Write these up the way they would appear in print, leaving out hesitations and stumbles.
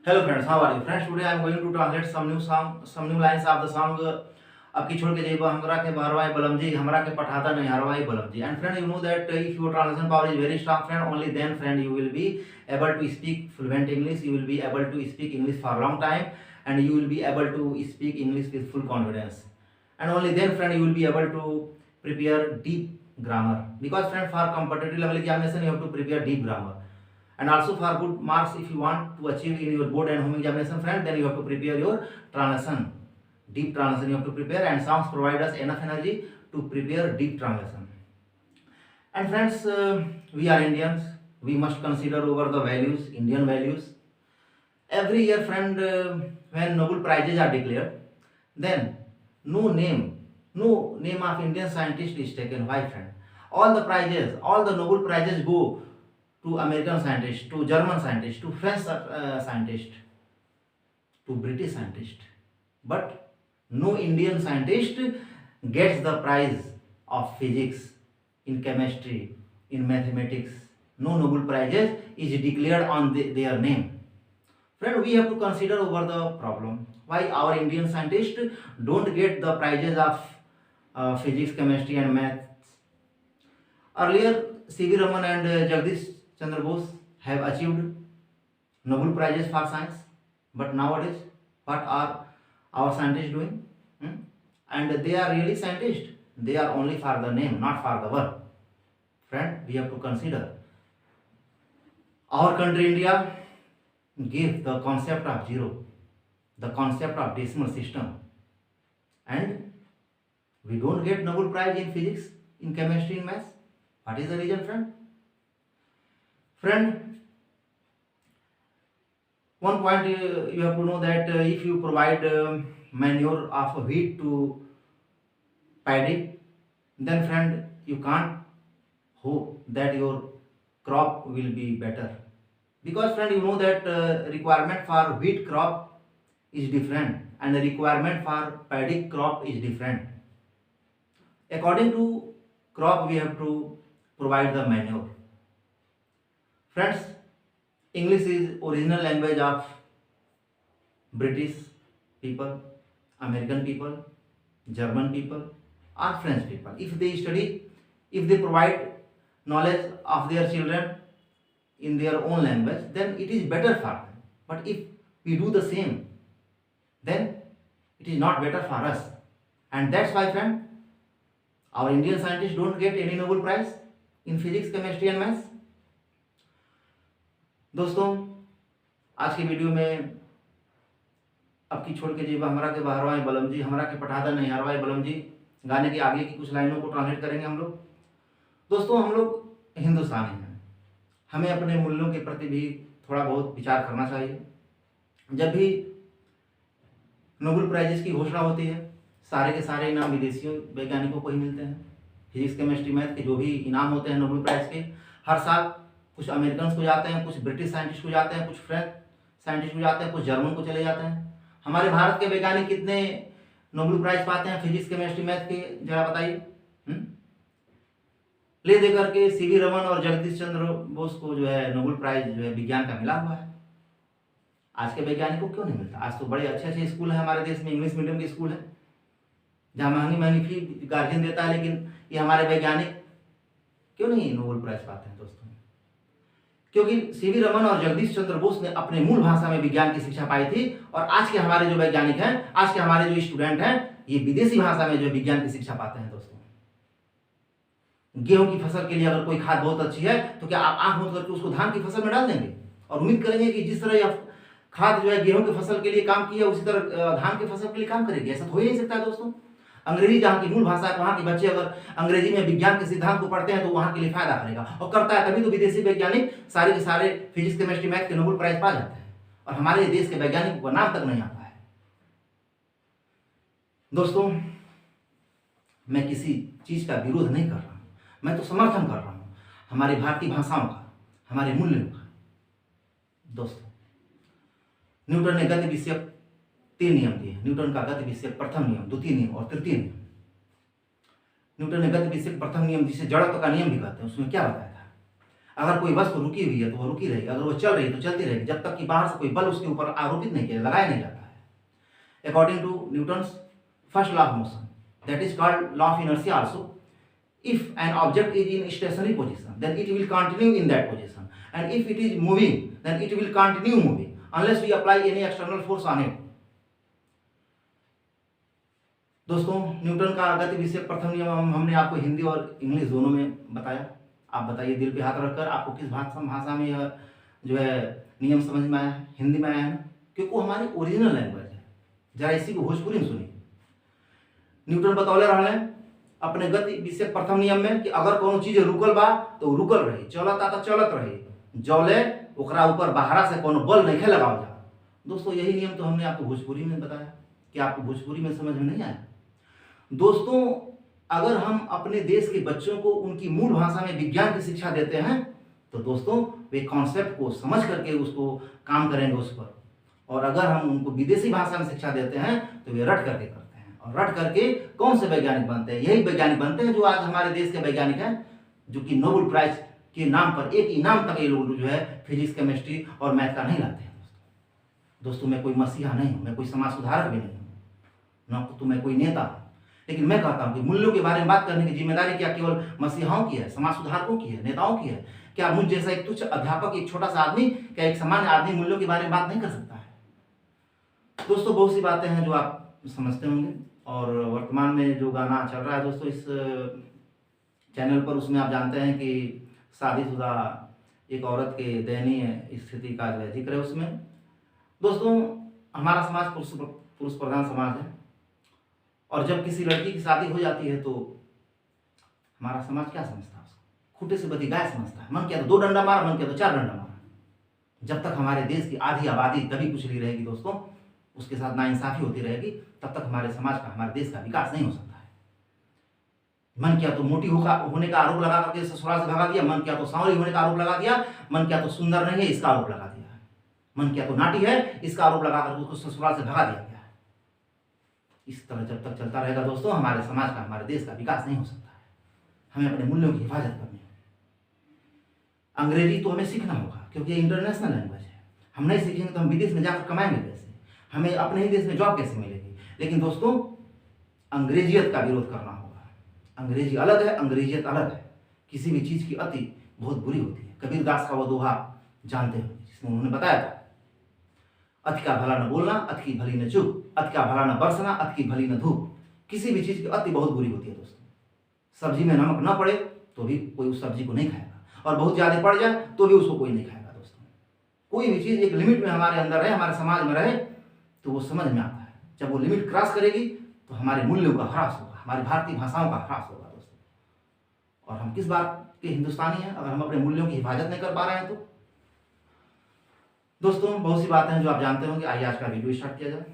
Hello friends, how are you? Friends, today I am going to translate some new lines of the song अब की छोड़ के जेब हमरा के बहरवाई बलम जी हमरा के पठाता नहीं हरवाई बलम जी. And friend, you know that if your translation power is very strong, friend, only then friend you will be able to speak fluent English. You will be able to speak English for a long time, and you will be able to speak English with full confidence. And only then, friend, you will be able to prepare deep grammar. Because friend, for competitive level examination, you have to prepare deep grammar. And also for good marks, if you want to achieve in your board and home examination, friend, then you have to prepare your translation, deep translation you have to prepare, and songs provide us enough energy to prepare deep translation. And friends, we are Indians, we must consider over the values, Indian values. Every year, friend, when Nobel prizes are declared, then no name of Indian scientist is taken. Why, friend? All the prizes, all the Nobel prizes go to American scientists, to German scientists, to French scientists, to British scientists. But no Indian scientist gets the prize of physics, in chemistry, in mathematics. No Nobel prizes is declared on their name. Friend, we have to consider over the problem. Why our Indian scientists don't get the prizes of physics, chemistry and maths. Earlier, C.V. Raman and Jagdish Chandra Bose have achieved Nobel prizes for science, but nowadays, what are our scientists doing? And they are really scientists. They are only for the name, not for the work. Friend, we have to consider. Our country, India, gave the concept of zero, the concept of decimal system, and we don't get Nobel Prize in physics, in chemistry, in maths. What is the reason, friend? Friend, one point you have to know that if you provide manure of wheat to paddy, then friend, you can't hope that your crop will be better. Because friend, you know that requirement for wheat crop is different and the requirement for paddy crop is different. According to crop, we have to provide the manure. Friends, English is original language of British people, American people, German people or French people. If they study, if they provide knowledge of their children in their own language, then it is better for them. But if we do the same, then it is not better for us. And that's why, friend, our Indian scientists don't get any Nobel Prize in physics, chemistry and maths. दोस्तों, आज की video में अब की छोड़ के जीवा हमरा के बहरवाई बलम जी हमरा के पठादा नहीं हरवाई बलम जी गाने की आगे की कुछ लाइनों को ट्रांसलेट करेंगे हम लोग. दोस्तों, हम लोग हिंदुस्तानी हैं, हमें अपने मूल्यों के प्रति भी थोड़ा बहुत विचार करना चाहिए. जब भी नोबेल प्राइजेस की घोषणा होती है, सारे के सारे इनाम विदेशियों वैज्ञानिकों को ही मिलते हैं. फिजिक्स, केमिस्ट्री, मैथ के जो भी इनाम होते हैं नोबेल प्राइज़ के, हर साल कुछ अमेरिकन को जाते हैं, कुछ ब्रिटिश साइंटिस्ट को जाते हैं, कुछ फ्रेंच साइंटिस्ट को जाते हैं, कुछ जर्मन को चले जाते हैं. हमारे भारत के वैज्ञानिक कितने नोबेल प्राइज पाते हैं फिजिक्स, केमिस्ट्री, मैथ के, जरा बताइए. ले दे करके सीवी रमन और जगदीश चंद्र बोस को जो है नोबेल प्राइज जो है विज्ञान का मिला हुआ है. आज के वैज्ञानिकों को क्यों नहीं मिलता? आज तो बड़े अच्छे अच्छे स्कूल है हमारे देश में, इंग्लिश मीडियम के स्कूल है जहाँ महंगी महंगी फी गार्जियन देता है, लेकिन ये हमारे वैज्ञानिक क्यों नहीं नोबेल प्राइज पाते हैं? दोस्तों, क्योंकि सीवी रमन और जगदीश चंद्र बोस ने अपने मूल भाषा में विज्ञान की शिक्षा पाई थी, और आज के हमारे जो वैज्ञानिक हैं, आज के हमारे जो स्टूडेंट हैं, ये विदेशी भाषा में जो विज्ञान की शिक्षा पाते हैं. दोस्तों, गेहूं की फसल के लिए अगर कोई खाद बहुत अच्छी है तो क्या आप आंख मूंद करके उसको धान की फसल में डाल देंगे और उम्मीद करेंगे कि जिस तरह यह खाद जो है गेहूं की फसल के लिए काम किया उसी तरह धान की फसल के लिए काम करेगी? ऐसा तो हो ही नहीं सकता है. दोस्तों, अंग्रेजी जहाँ की मूल भाषा है, वहाँ के बच्चे अगर अंग्रेजी में विज्ञान के सिद्धांत को पढ़ते हैं तो वहाँ के लिए फायदा करेगा और करता है. तभी तो विदेशी वैज्ञानिक सारे के सारे फिजिक्स, केमिस्ट्री, मैथ के नोबेल प्राइज पा जाते हैं और हमारे देश के वैज्ञानिकों का नाम तक नहीं आता है. दोस्तों, मैं किसी चीज का विरोध नहीं कर रहा हूँ, मैं तो समर्थन कर रहा हूँ हमारी भारतीय भाषाओं का, हमारे मूल्यों का. दोस्तों, न्यूटन ने गति विषयक 3 नियम दिए. न्यूटन का गति विषयक प्रथम नियम, द्वितीय नियम और तृतीय नियम. न्यूटन ने गति विषयक प्रथम नियम, जिसे जड़त्व का नियम भी कहते हैं, उसमें क्या बताया था? अगर कोई वस्तु रुकी हुई है तो वो रुकी रहेगी, अगर वो चल रही है तो चलती रहेगी, जब तक कि बाहर से कोई बल उसके ऊपर आरोपित नहीं किया, लगाया नहीं जाता है। According to Newton's first law of motion, that is called law of inertia also, if an object is in stationary position then it will continue in that position, and if it is moving then it will continue moving unless we apply any external force on it. दोस्तों, Newton का गति विषयक प्रथम नियम हमने आपको हिंदी और English दोनों में बताया। आप बताइए दिल पे हाथ रखकर आपको किस भाषा में यह जो है नियम समझ में आया है? हिंदी में आया है ना, क्योंकि वो हमारी ओरिजिनल लैंग्वेज है। जरा इसी को भोजपुरी में सुनिए। न्यूटन बतौले रहे अपने गति विषयक प्रथम नियम में कि अगर कोनो चीज रुकल बा तो रुकल रही, चलता तो चलत रही, जौले ओकरा ऊपर बाहरा से कोनो बल नहीं लगावल जा। दोस्तों, यही नियम तो हमने आपको भोजपुरी में बताया कि आपको भोजपुरी में समझ में नहीं आया। दोस्तों, अगर हम अपने देश के बच्चों को उनकी मूल भाषा में विज्ञान की शिक्षा देते हैं तो दोस्तों वे कॉन्सेप्ट को समझ करके उसको काम करेंगे उस पर, और अगर हम उनको विदेशी भाषा में शिक्षा देते हैं तो वे रट करके करते हैं, और रट करके कौन से वैज्ञानिक बनते हैं? यही वैज्ञानिक बनते हैं जो आज हमारे देश के वैज्ञानिक हैं, जो कि नोबेल प्राइज के नाम पर एक इनाम तक ये लोग जो है फिजिक्स, केमिस्ट्री और मैथ का नहीं लाते हैं। दोस्तों, मैं कोई मसीहा नहीं हूँ, मैं कोई समाज सुधारक भी नहीं हूँ, न तो मैं कोई नेता हूँ, लेकिन मैं कहता हूं कि मूल्यों के बारे में बात करने की जिम्मेदारी क्या केवल मसीहाओं की है, समाज सुधारकों की है, नेताओं की है? क्या मुझ जैसा एक तुच्छ अध्यापक, एक छोटा सा आदमी, क्या एक सामान्य आदमी मूल्यों के बारे में बात नहीं कर सकता है? दोस्तों, बहुत सी बातें हैं जो आप समझते होंगे, और वर्तमान में जो गाना चल रहा है दोस्तों इस चैनल पर, उसमें आप जानते हैं कि शादीशुदा एक औरत के दयनीय स्थिति का जो है जिक्र है उसमें। दोस्तों, हमारा समाज पुरुष प्रधान समाज है, और जब किसी लड़की की शादी हो जाती है तो हमारा समाज क्या समझता है? उसको खूटे से बधी गाय समझता है। मन किया तो 2 डंडा मारा, मन किया तो 4 डंडा मारा। जब तक हमारे देश की आधी आबादी दबी कुचली रहेगी दोस्तों, उसके साथ नाइंसाफी होती रहेगी, तब तक हमारे समाज का, हमारे देश का विकास नहीं हो सकता है। मन किया तो मोटी होने का आरोप लगा करके ससुराल से भगा दिया, मन किया तो सांवली होने का आरोप लगा दिया, मन किया तो सुंदर नहीं है इसका आरोप लगा दिया, मन किया तो नाटी है इसका आरोप लगा करके उसको ससुराल से भगा दिया गया। इस तरह जब तक चलता रहेगा दोस्तों, हमारे समाज का, हमारे देश का विकास नहीं हो सकता है। हमें अपने मूल्यों की हिफाजत करनी है। अंग्रेजी तो हमें सीखना होगा, क्योंकि ये इंटरनेशनल लैंग्वेज है। हम नहीं सीखेंगे तो हम विदेश में जाकर कमाएंगे कैसे? हमें अपने ही देश में जॉब कैसे मिलेगी? लेकिन दोस्तों, अंग्रेजियत का विरोध करना होगा। अंग्रेजी अलग है, अंग्रेजियत अलग है। किसी भी चीज़ की अति बहुत बुरी होती है। कबीरदास का वो दोहा जानते हो, जिसमें उन्होंने बताया था, अति का भला न बोलना, अति की भली न चुप, अति का भला न बरसना, अति की भली न धूप। किसी भी चीज़ की अति बहुत बुरी होती है दोस्तों। सब्जी में नमक न पड़े तो भी कोई उस सब्जी को नहीं खाएगा, और बहुत ज़्यादा पड़ जाए तो भी उसको कोई नहीं खाएगा दोस्तों। कोई भी चीज़ एक लिमिट में हमारे अंदर रहे, हमारे समाज में रहे, तो वो समझ में आता है। जब वो लिमिट क्रॉस करेगी तो हमारे मूल्यों का ह्रास होगा, हमारी भारतीय भाषाओं का ह्रास होगा दोस्तों। और हम किस बात के हिंदुस्तानी हैं अगर हम अपने मूल्यों की हिफाजत नहीं कर पा रहे हैं तो? दोस्तों, बहुत सी बातें हैं जो आप जानते होंगे। आइए आज का वीडियो स्टार्ट किया जाए।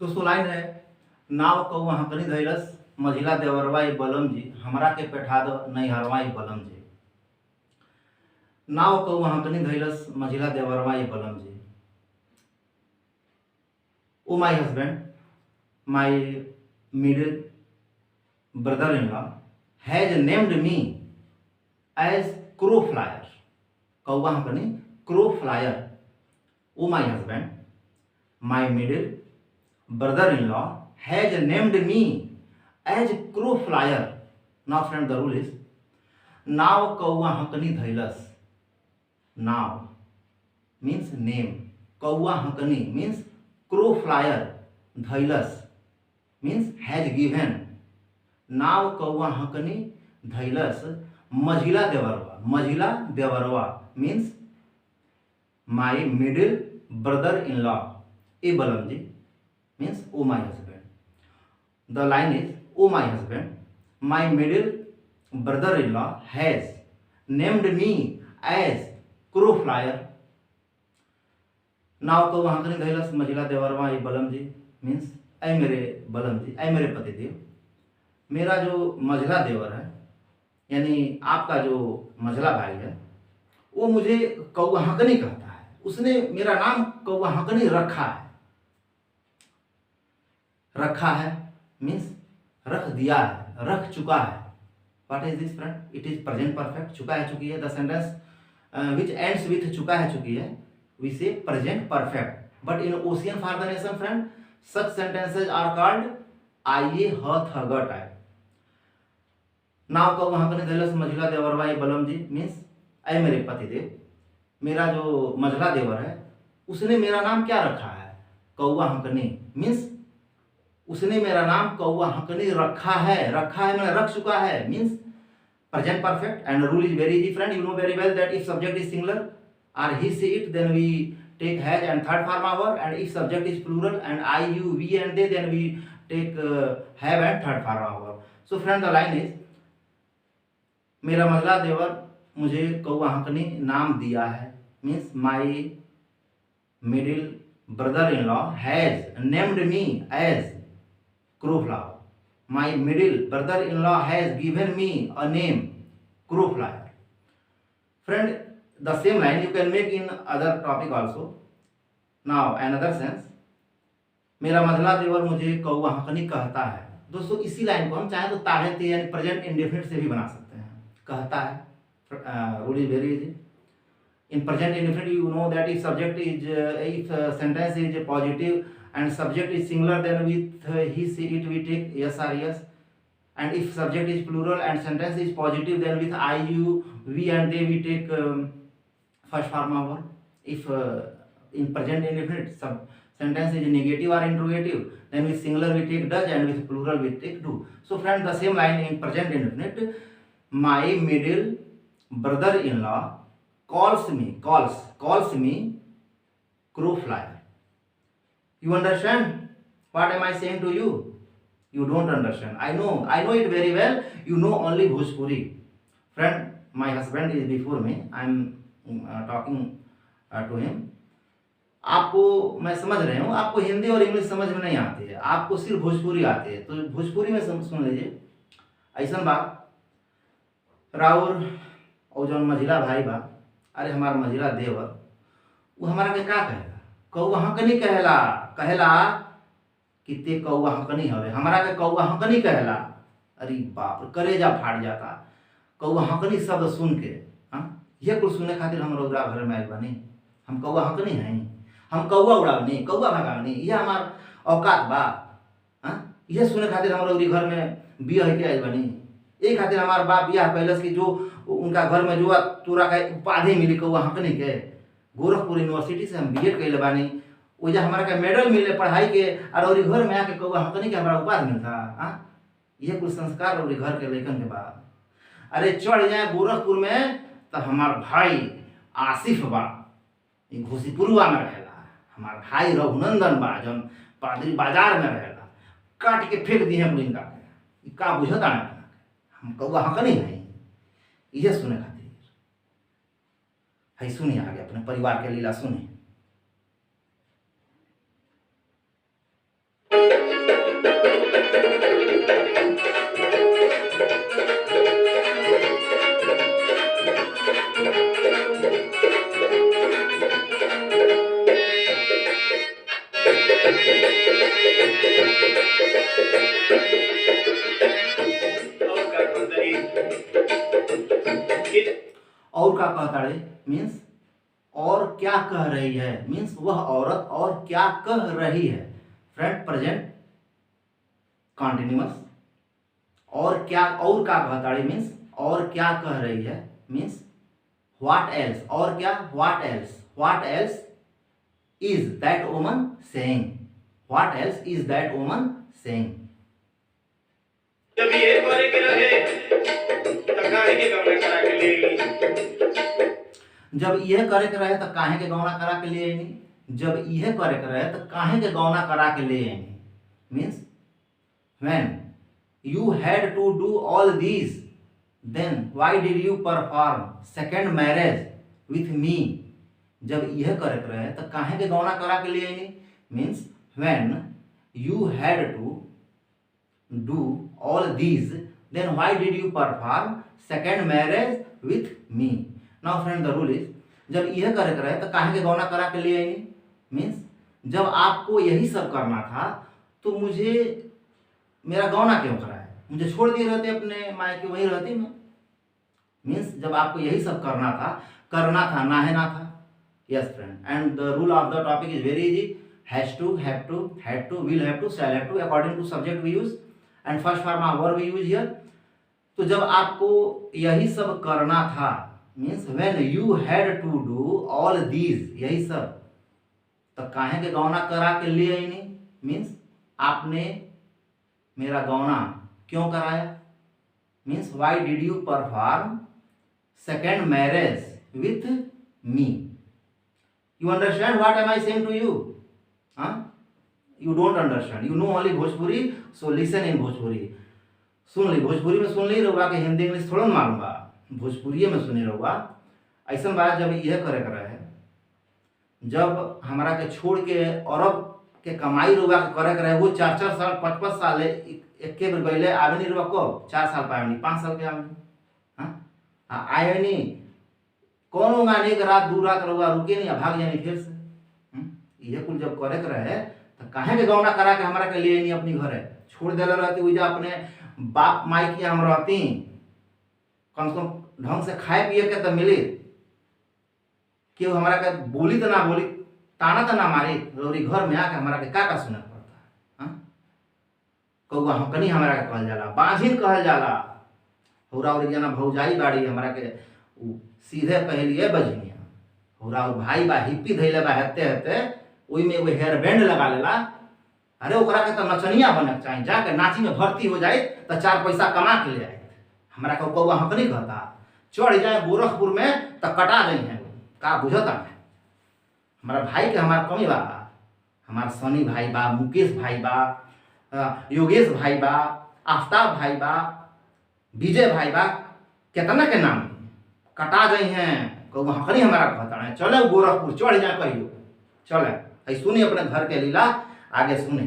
दोस्तों, लाइन है, नाव कौआ हंकनी धैलस, मझिला देवरवाई बलम जी, हमरा के पेठा दो नैहरवाई बलम जी। नाव कौआ हंकनी धैलस, मझिला देवरवाई बलम जी। Oh my husband, my middle brother-in-law has named me as crow flyer. कौवा हंकनी crow flyer. Oh my husband, my middle brother-in-law has named me as crow flyer. Now friend, the rule is now कौवा हंकनी धैलस. Now means name. कौवा हंकनी means crow flyer. धैलस means has given. नाव कौआ हंकनी धैलस, मझिला देवरवा. मझिला देवरवा means my middle brother in law ए बलमजी means oh my husband. The line is oh my husband my middle brother in law has named me as crow flyer. Now तो वहां धैलस मझिला देवरवा ए बलमजी मीन्स ऐ मेरे बलमजी, ऐ मेरे पतिदेव, मेरा जो मझला देवर है यानी आपका जो मझला भाई है वो मुझे कौआ हंकनी कहता है. उसने मेरा नाम कौआ हंकनी रखा है. रखा है मीन्स रख दिया है, रख चुका है. What is this friend? It is present perfect. चुका है चुकी है. The sentence which ends with चुका है चुकी है वी से present perfect. But in ocean for the nation friend such sentences are called आइए हथ हग टाइप. नाव कौआ हंकनी धैलस मझिला देवरवा ए बलमजी मीन्स ऐ मेरे पतिदेव, मेरा जो मझला देवर है उसने मेरा नाम क्या रखा है? कौआ हंकनी मीन्स उसने मेरा नाम कौआ हंकनी रखा है. रखा है मैंने रख चुका है means present perfect. And rule is very easy friend. You know very well that if subject is singular or he she it then we take has and third form verb, and if subject is plural and I you we and they then we take have and third form verb. So friend the line is मेरा मझला देवर मुझे कौआ हंकनी नाम दिया है means my middle brother in law has named me as crow flower. My middle brother in law has given me a name crow flower. Friend the same line you can make in other topic also. Now another sense मेरा मझला देवर मुझे कौआ हंकनी कहता है. दोस्तों इसी line को हम चाहे तो ताहते यानी प्रेजेंट इंडेफिनिट से भी बना सकते हैं. कहता है rule is very easy. In present indefinite you know that if subject is if sentence is positive and subject is singular then with he she it we take yes or yes. And if subject is plural and sentence is positive then with I you we and they we take first form of verb. If in present indefinite sentence is negative or interrogative then with singular we take does and with plural we take do. So friend the same line in present indefinite my middle brother in law calls me crow flyer. You understand what am I saying to you? You don't understand. I know it very well. You know only Bhojpuri. Friend, my husband is before me. I am talking to him. आपको मैं समझ रहे हूँ, आपको हिंदी और English समझ में नहीं आती है, आपको सिर्फ भोजपुरी आती है. तो भोजपुरी में सुन लीजिए. ऐसा बात राउर और जौन मझिला भाई बा, अरे हमारा मझिला देवर वो हमारा के का कहेला? कौआ हंकनी कहेला कि ते कौआ हंकनी हवे. हमारा के कौआ हंकनी कहेला. अरे बाप करेजा फाट जाता कौआ हंकनी शब्द सुन के. हाँ ये कुछ सुने खातिर हम रौरा घर में आयल बानी. हम कौआ हंकनी हैं, हम कौआ उड़ावनी, कौआ भगावनी, ये हमार औकात बा. हाँ ये सुने खातिर हम रौरी घर में बिया के आयल बानी. एक खातिर हमार बाप बियाह कैलस कि जो उनका घर में जो तोरा का उपाधि मिली कौआ हंकनी के. गोरखपुर यूनिवर्सिटी से हम बीएड कैले बानी. वजह हमारा का मेडल मिले पढ़ाई के और घर में आके कौआ हंकनी के हमारा उपाधि मिलता. हाँ ये कुछ संस्कार और घर के लेखन के बाद अरे चढ़ जाए गोरखपुर में तो हमार भाई आसिफ बा घोसीपुरवा में रहेला. हमार भाई रघुनंदन बा जौन पादरी बाजार में रहेला. काट के फेंक दिए हम इनका का बुझता ना हम कौआ हंकनी नहीं. ये सुने खातिर है सुनिए आगे अपने परिवार के लीला सुनिए. और क्या कहता है मीन्स और क्या कह रही है मीन्स वह औरत और क्या कह रही है. Friend present continuous. और क्या कहता है मीन्स और क्या कह रही है मीन्स व्हाट एल्स. और क्या what else is that woman saying. What else is that woman saying. जब ये करे के रहे तकाई के कमरे करा के ले ली. जब यह करे के रहे तो काहे के गौना करा के लिए नहीं, जब यह करे के रहे तो काहे के गौना करा के लिए नहीं, means when you had to do all these, then why did you perform second marriage with me? जब यह करे के रहे तो काहे के गौना करा के लिए नहीं, means when you had to do all these, then why did you perform second marriage with me? Now friend, the rule is, जब यह करे के रहे तो काहे के गौना करा के लिए नहीं, मीन्स जब आपको यही सब करना था तो मुझे मेरा गौना क्यों कराया, मुझे छोड़ दिए रहते अपने मायके, वहीं रहती मैं, मीन्स जब आपको यही सब करना था ना है ना था। Yes friend, and the rule of the topic is very easy, has to, have to, had to, will have to, shall have to, according to subject we use and first form of verb we use here. तो जब आपको यही सब करना था, means when you had to do all these, यही सब, तो काहे के गौना करा के लिए ही नहीं, मीन्स आपने मेरा गौना क्यों कराया, means why did you perform second marriage with me. You understand what am I saying to you? You don't understand, you know only Bhojpuri, so listen in Bhojpuri. सुन ली, भोजपुरी में सुन ली रहुआ के हिंदी इंग्लिश थोड़ा मालूम बा, भोजपुरी में सुनी रहुआ। ऐसा बात जब यह करे कर है, जब हमारा के छोड़ के अरब के कमाई रुआ के करे कर है, वो 4-4 साल 5-5 साल एक के बेर गईले आवे नहीं रुआ, कब 4 साल पे आवे नहीं, 5 साल पे आवे नहीं, हाँ आए नहीं, कौन गाने के रात 2 रात रुआ रुके नहीं, भाग जाए फिर से। ये कुल जब करे कर है तो काहे के गौना करा के हमारा के लिए नहीं अपनी घर है छोड़ देला रहती, वही अपने बाप माई की हम रहती, कम से कम ढंग से खाए पिए के तो मिली, क्यों हमारा के बोली तो ना बोली, ताना तो ना मारी, रोरी घर में आके हमारा के का सुनना पड़ता है। कौआ हम कनी हमारा के कहल जाला, बाझिन कहल जाला, हौरा और जना भौजाई बाड़ी हमारा के सीधे कहलिए बजनिया, हौरा भाई बा हिप्पी धैले बा हेते हेते ओई में वो हेयर बैंड लगा लेला, अरे ओकरा के तो नचनिया बने चाहिए, जाके नाची में भर्ती हो जाए तो 4 पैसा कमा के ले आए, हमारा के कौआ हम नहीं कहता, चढ़ जाए गोरखपुर में तो कटा गई है, का बुझता है हमारा भाई के हमारा कमी बा, हमारा सनी भाई बा, मुकेश भाई बा, योगेश भाई बा, आफ्ताब भाई बा, विजय भाई बा, कितना के नाम कटा गई हैं, कौआ हकनी हमारा कहता है, चले गोरखपुर चढ़ जाए कहियो, चले सुनी अपने घर के लीला, आगे सुनी।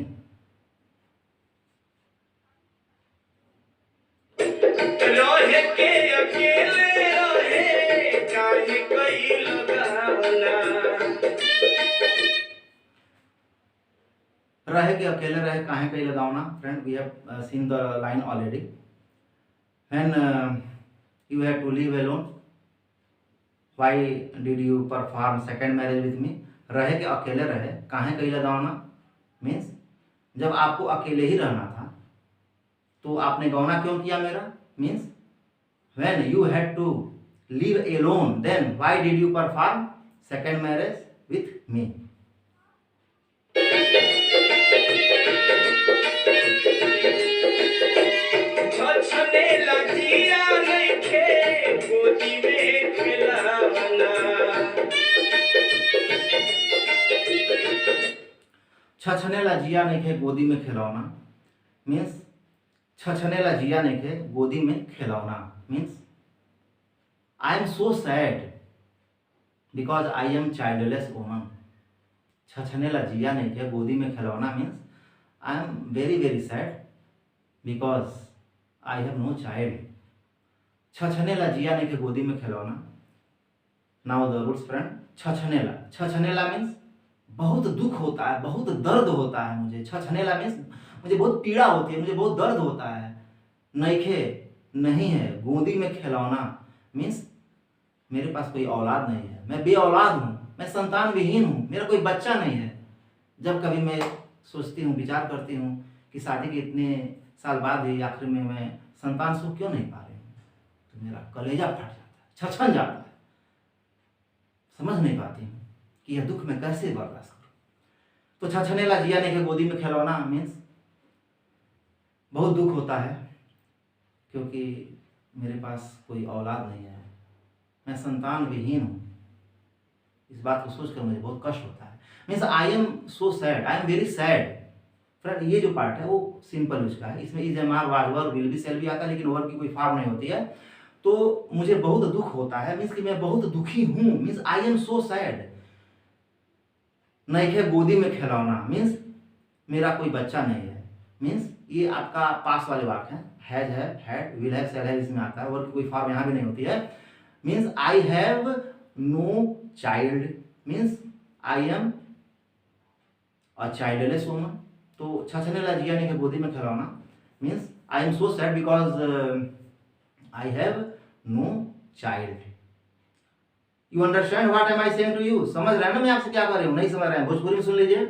रहे के अकेले रहे काहे कई लगावना, रहे के अकेले रहे काहे कई लगावना। Friend, we have seen the line already, when you had to live alone, why did you perform second marriage with me? रहे के अकेले रहे काहे कई लगावना, मीन्स जब आपको अकेले ही रहना था तो आपने गौना क्यों किया मेरा, means when you had to live alone, then why did you perform second marriage with me? छछने लगिया नइखे गोदी में खेलावना, छछने ला जिया नहीं खे गोदी में खिलौना, मीन्स छछने ला जिया नहीं खे गोदी में खिलौना, means I am so sad because I am childless woman. छछने ला जिया नहीं खे गोदी में खिलौना means I am very very sad because I have no child. छछने ला जिया नहीं खे गोदी में खिलौना। नाउ द रूल्स फ्रेंड, छछनेला मीन्स बहुत दुख होता है, बहुत दर्द होता है मुझे। छछनेला मीन्स मुझे बहुत पीड़ा होती है, मुझे बहुत दर्द होता है। नइखे नहीं है, गोदी में खिलौना मीन्स मेरे पास कोई औलाद नहीं है, मैं बे औलाद हूँ, मैं संतान विहीन हूँ, मेरा कोई बच्चा नहीं है। जब कभी मैं सोचती हूँ, विचार करती हूँ कि शादी के इतने साल बाद ही आखिर में मैं संतान सुख क्यों नहीं पा रही हूँ, तो मेरा कलेजा फट जाता है, छछन जाता है। समझ नहीं पाती हूँ कि यह दुख मैं कैसे बर्दाश्त करूँ। तो छछनेला जिया नहीं के गोदी में खिलौना मीन्स बहुत दुख होता है क्योंकि मेरे पास कोई औलाद नहीं है, मैं संतान विहीन हूँ। इस बात को सोचकर मुझे बहुत कष्ट होता है। Means I am so sad, I am very sad. Friend ये जो पार्ट है वो सिंपल यूज का है, इसमें is am are was were will be shall भी आता है, लेकिन वर्ब की कोई फॉर्म नहीं होती है। तो मुझे बहुत दुख होता है, मीन्स कि मैं बहुत दुखी हूँ, means I am so sad. नइखे गोदी में खिलौना, मीन्स मेरा कोई बच्चा नहीं है। मीन्स ये आपका पास वाले वाक्य हैं, हैज है, had, will have, shall have इसमें आता है, वर्ब की कोई फॉर्म यहाँ भी नहीं होती है। Means I have no child, means I am a childless woman. तो छछने लजिया नहीं के गोदी में खिलौना, means I am so sad because I have no child. You understand what am I saying to you? समझ रहे हैं ना मैं आपसे क्या कर रही हूँ? नहीं समझ रहे हैं, भोजपुरी में सुन लीजिए।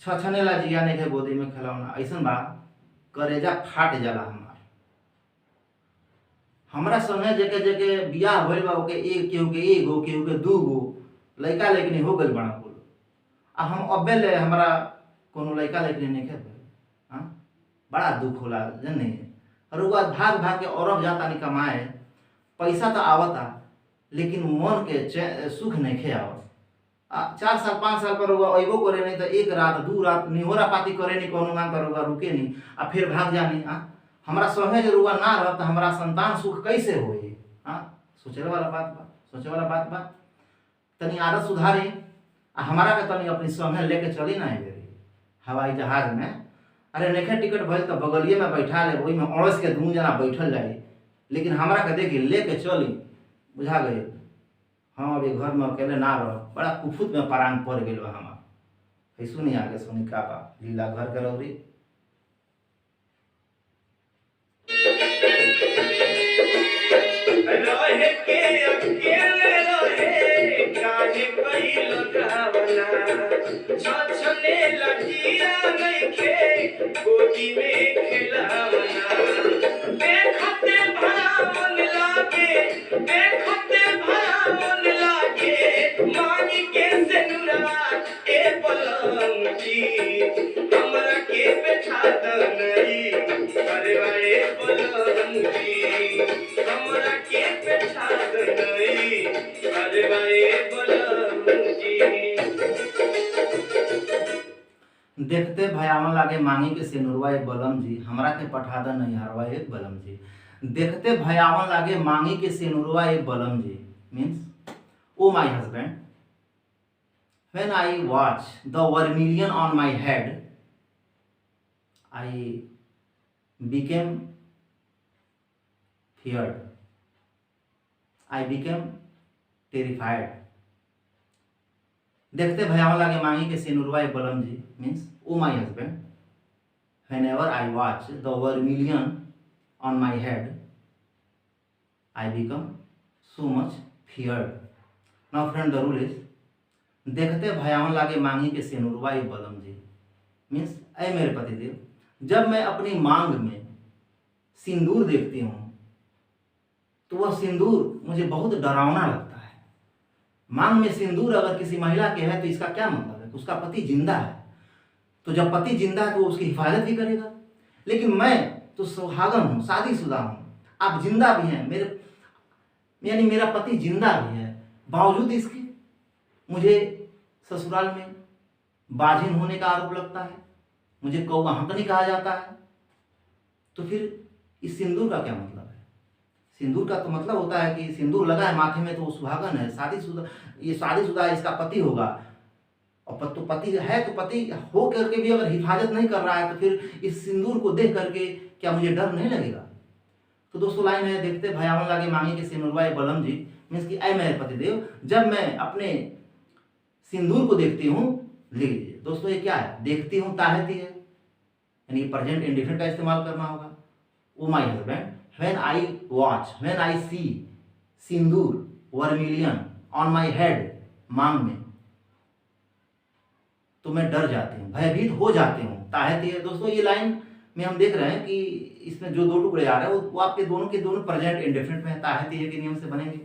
छछने लजिया नहीं के गोदी में खिलौना, ऐसा बा करेजा फाट जाला हमार। हमरा संगे जेके जेके बियाह होइल बा ओके एक केहू के एगो केहू के दूगो लइका लेकिन हो गइल बड़ा कुल, आ हम अबे ले हमरा कोनो लइका लेकिन नहीं खेल। हाँ बड़ा दुख होला जन्नी। और वो भाग भाग के औरब जाता नहीं कमाए, पैसा तो आवता लेकिन मन के सुख नहीं खे आवत। 4 साल 5 साल पर रुआ अबो करे नहीं तो एक रात 2 रात निहोरा पाती करे नहीं कोनो मान पर रुआ रुके नहीं आ फिर भाग जानी। हमरा संगे जो रुआ ना रह तो हमारा संतान सुख कैसे होई? सोचे वाला बात बा, सोचे वाला बात बा। तनी आदत सुधारी आ हमारा के तनी अपनी संगे लेके चली ना बेरी हवाई जहाज में। अरे नेखे टिकट भइल तो बगलिए में बैठा ले, वही में अड़स के 2 जना बैठल जाई, लेकिन हमरा के देखी लेके चली, बुझा गई। हम अभी घर में अकेले ना रह, बड़ा कुफुत में परान पड़ गई बा हमार। सुनी आगे सुनी का बा लीला घर के रौरी। रहे के अकेले रहे काहे कइल गावना, छछने लगिया नइखे गोदी में खिलावना। देखते भावन लागे, देखते भावन लागे, मांगी के सिनुरवा ए पलंग जी, हमरा के बैठा दनई अरे वाए पलंग जी, हमरा के बैठा दनई अरे वाए पलंग जी। देखते भयावन लागे मांगी के सिनुरवा एक बलम जी, हमरा के पठा द नहीं हरवा एक बलम जी। देखते भयावन लागे मांगी के सिनुरवा एक बलम जी, means oh my husband, when I watch the vermilion on my head, I became feared, I became terrified। देखते भयावन लागे मांगी के सिनुरवा एक बलम जी, means oh my husband, whenever I watch the vermilion on my head, I become so much feared। Now friend, the rule is देखते भयावन लागे मांगी के सिनुरवा एक बलम जी, मीन्स ऐ मेरे पतिदेव, जब मैं अपनी मांग में सिंदूर देखती हूँ तो वह सिंदूर मुझे बहुत डरावना लगता है। मांग में सिंदूर अगर किसी महिला के है तो इसका क्या मतलब है? उसका पति जिंदा है, तो जब पति जिंदा है तो वो उसकी हिफाजत भी करेगा। लेकिन मैं तो सुहागन हूँ, शादीशुदा हूँ, आप जिंदा भी हैं, मेरे यानी मेरा पति जिंदा भी है, बावजूद इसके मुझे ससुराल में बाजिन होने का आरोप लगता है, मुझे कौवा हंकनी कहा जाता है। तो फिर इस सिंदूर का क्या मतलब है? सिंदूर का तो मतलब होता है कि सिंदूर लगा है माथे में तो वो सुहागन है, शादीशुदा, ये शादीशुदा इसका पति होगा। और तो पति है तो पति हो करके भी अगर हिफाजत नहीं कर रहा है तो फिर इस सिंदूर को देख करके क्या मुझे डर नहीं लगेगा? तो दोस्तों लाइन है, देखते भयावन लागे मांगी के सिनुरवा बलम जी, मीन्स कि ऐ मेरे पतिदेव, जब मैं अपने सिंदूर को देखती हूँ, लिख लीजिए दोस्तों ये क्या है? देखती हूँ ताहती है, यानी प्रेजेंट इंडिफिनिट का इस्तेमाल करना होगा। O my husband, when I watch, when I see sindoor vermilion on my head, मांग में, तो मैं डर जाती हूँ, भयभीत हो जाती हूँ। ताहती है दोस्तों, ये लाइन में हम देख रहे हैं कि इसमें जो 2 टुकड़े आ रहे हैं वो आपके दोनों के दोनों प्रेजेंट इंडेफिनिट में है, ताहती है के नियम से बनेंगे।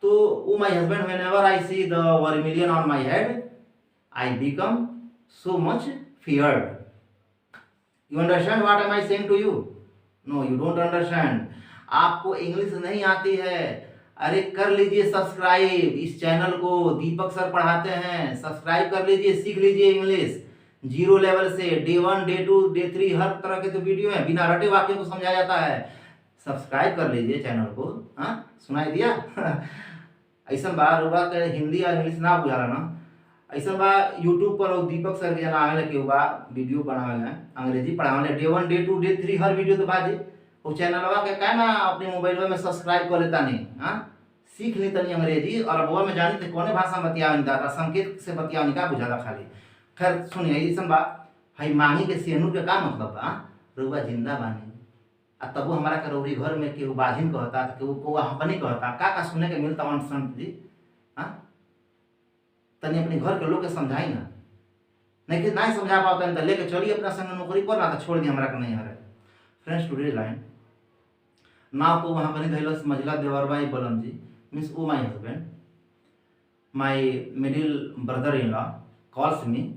तो O my husband, whenever I see the vermilion on my head, I become so much feared. You understand what am I saying to you? No, you don't understand. आपको इंग्लिश नहीं आती है, अरे कर लीजिए सब्सक्राइब इस चैनल को, दीपक sir पढ़ाते हैं, सब्सक्राइब कर लीजिए, सीख लीजिए इंग्लिश जीरो लेवल से। डे 1 डे 2 डे 3 हर तरह के तो वीडियो है, बिना रटे वाक्यों को समझाया जाता है। सब्सक्राइब कर लीजिए चैनल को। हाँ, सुनाई दिया? ऐसा बार होगा कि हिंदी और इंग्लिश ना बुझाला ना, ऐसा बा यूट्यूब पर और दीपक सर के जना आवेला के बा वीडियो बनावेला अंग्रेजी पढ़ावेला, डे 1 डे 2 डे 3 हर वीडियो तो बाजी वो चैनलवा के का ना अपने मोबाइल में सब्सक्राइब कर लेता नहीं। हाँ, सीख ली तनी अंग्रेजी और अबुआ में जानी थे कौने भाषा में बतियावनी दादा, संकेत से बतियावनी का बुझाला खाली। खैर सुनिए ऐसा बा, भाई मांगी के सेनूर के का मतलब बा, रउआ जिंदा बानी आ तबो हमारा के रउरी घर में केहू बाझिन कहता, केहू कौआ हपनी कहता, का सुने के मिलता वन संत जी। हाँ, तनी अपने घर के लोग के समझाई ना, नहीं कि नहीं समझा पाता तो लेके चलिए अपना संग नौकरी पर, ना तो छोड़ दी हमारा के नहीं हरे। फ्रेंड्स टुडे लाइन नाव को वहाँ पर धैलस मझिला देवरबाई बलम जी, means oh my husband, my middle brother in law calls me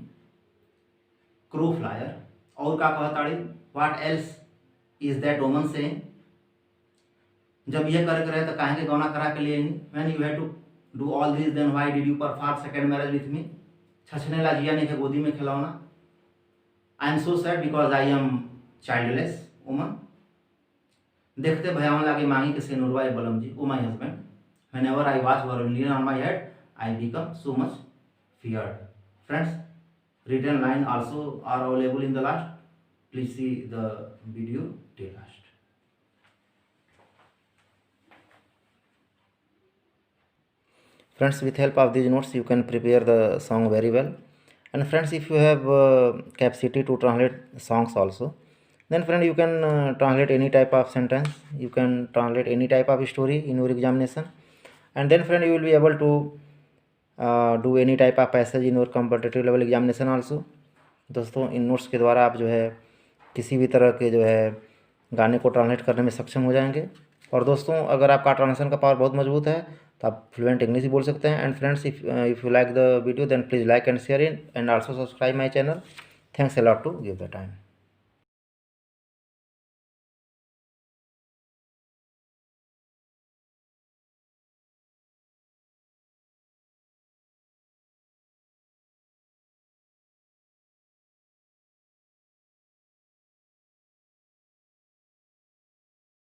crow flyer. और का कहताड़ी, what else is that woman saying, जब ये करे के रहे तो काहे के गौना करा के लिए नहीं, when you have to do all this then why did you perform second marriage with me, छछने ला जिया नहीं के गोदी में खिलौना। I am so sad because I am childless woman. देखते भयावन लागे मांगी के सेनुरवा बलम जी, oh my husband, whenever I watch vermilion on my head I become so much feared. Friends, written line also are available in the last, please see the video till last. Friends, with help of these notes you can prepare the song very well. And friends, if you have capacity to translate songs also, then friend you can translate any type of sentence, you can translate any type of story in your examination, and then friend you will be able to do any type of passage in your competitive level examination also। दोस्तों, इन notes के द्वारा आप जो है किसी भी तरह के जो है गाने को ट्रांसलेट करने में सक्षम हो जाएंगे। और दोस्तों, अगर आपका ट्रांसलेशन का पावर बहुत मजबूत है तो आप फ्लुएंट इंग्लिश बोल सकते हैं। And friends, if you like the video then please like and share in and also subscribe my channel. Thanks a lot to give the time.